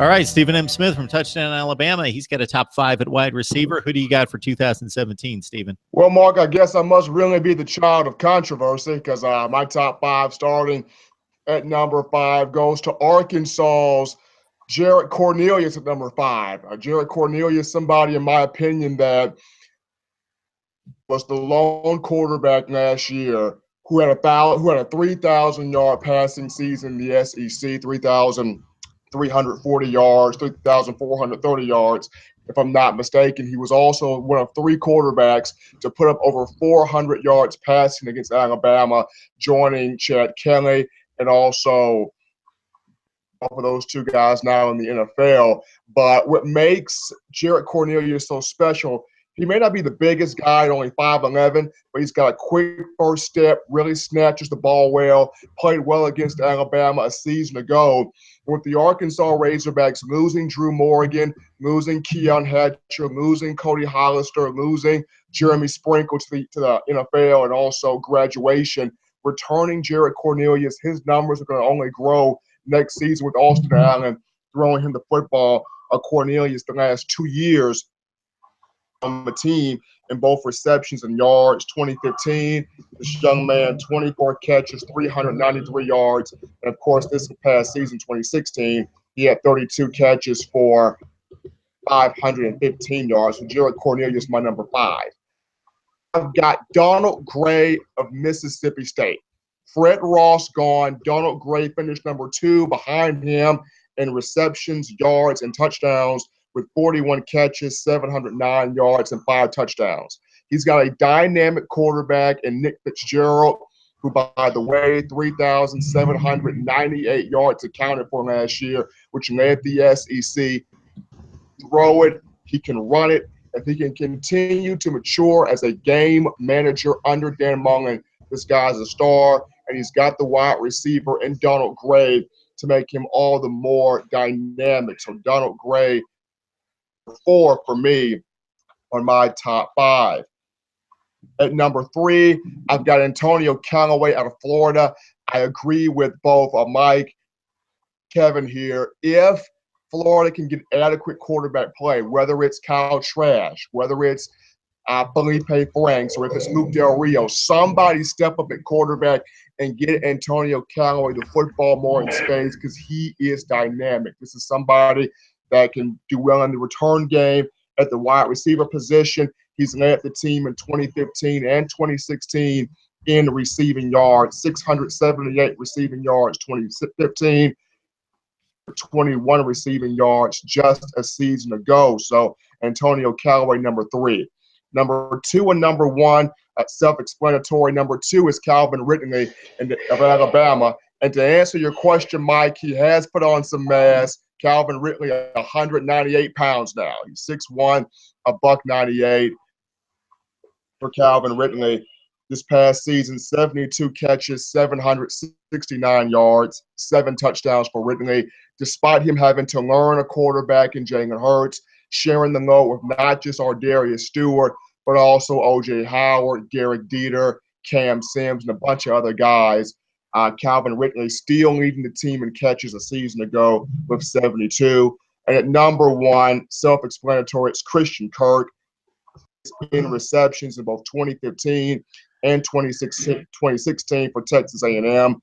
All right, Stephen M. Smith from Touchdown Alabama. He's got a top 5 at wide receiver. Who do you got for 2017, Stephen? Well, Mark, I guess I must really be the child of controversy because my top 5 starting at number 5 goes to Arkansas's Jared Cornelius at number 5. Jared Cornelius, somebody in my opinion that was the lone quarterback last year who had a 3,000-yard passing season in the SEC, 3,340 yards, 3,430 yards. If I'm not mistaken, he was also one of 3 quarterbacks to put up over 400 yards passing against Alabama, joining Chad Kelly and also for those 2 guys now in the NFL. But what makes Jared Cornelius so special, he may not be the biggest guy at only 5'11", but he's got a quick first step, really snatches the ball well, played well against Alabama a season ago. With the Arkansas Razorbacks losing Drew Morgan, losing Keon Hatcher, losing Cody Hollister, losing Jeremy Sprinkle to the NFL and also graduation, returning Jared Cornelius, his numbers are going to only grow next season with Austin Allen throwing him the football. Cornelius the last 2 years on the team in both receptions and yards. 2015, this young man, 24 catches, 393 yards. And, of course, this past season, 2016, he had 32 catches for 515 yards. So Jared Cornelius, my number 5. I've got Donald Gray of Mississippi State. Fred Ross gone. Donald Gray finished number 2 behind him in receptions, yards, and touchdowns with 41 catches, 709 yards, and 5 touchdowns. He's got a dynamic quarterback in Nick Fitzgerald, who, by the way, 3,798 yards accounted for last year, which led the SEC. Throw it, he can run it. If he can continue to mature as a game manager under Dan Mullen, this guy's a star, and he's got the wide receiver in Donald Gray to make him all the more dynamic. So Donald Gray, 4 for me on my top 5. At number 3, I've got Antonio Callaway out of Florida. I agree with both Mike, Kevin here. If Florida can get adequate quarterback play, whether it's Kyle Trask, whether it's Felipe Franks, or if it's Luke Del Rio, somebody step up at quarterback and get Antonio Callaway the football more in space because he is dynamic. This is somebody that can do well in the return game at the wide receiver position. He's led the team in 2015 and 2016 in receiving yards, 678 receiving yards, 2015, 21 receiving yards just a season ago. So Antonio Callaway, number 3. Number 2 and number 1, self-explanatory. Number 2 is Calvin Ridley of Alabama. And to answer your question, Mike, he has put on some mass. Calvin Ridley, 198 pounds now. He's 6'1", $198 for Calvin Ridley. This past season, 72 catches, 769 yards, 7 touchdowns for Ridley. Despite him having to learn a quarterback in Jalen Hurts, sharing the load with not just Ardarius Stewart, but also O.J. Howard, Garrett Dieter, Cam Sims, and a bunch of other guys. Calvin Ridley still leading the team in catches a season ago with 72. And at number 1, self-explanatory, it's Christian Kirk in receptions in both 2015 and 2016 for Texas A&M.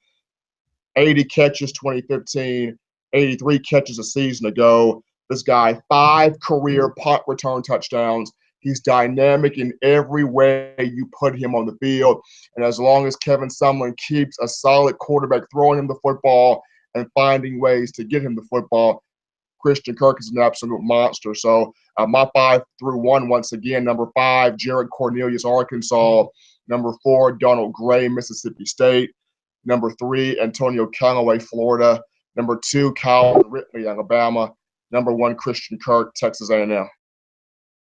80 catches 2015, 83 catches a season ago. This guy, 5 career punt return touchdowns. He's dynamic in every way you put him on the field. And as long as Kevin Sumlin keeps a solid quarterback throwing him the football and finding ways to get him the football, Christian Kirk is an absolute monster. So my 5 through 1, once again, number 5, Jared Cornelius, Arkansas. Number 4, Donald Gray, Mississippi State. Number 3, Antonio Callaway, Florida. Number 2, Calvin Ridley, Alabama. Number 1, Christian Kirk, Texas A&M.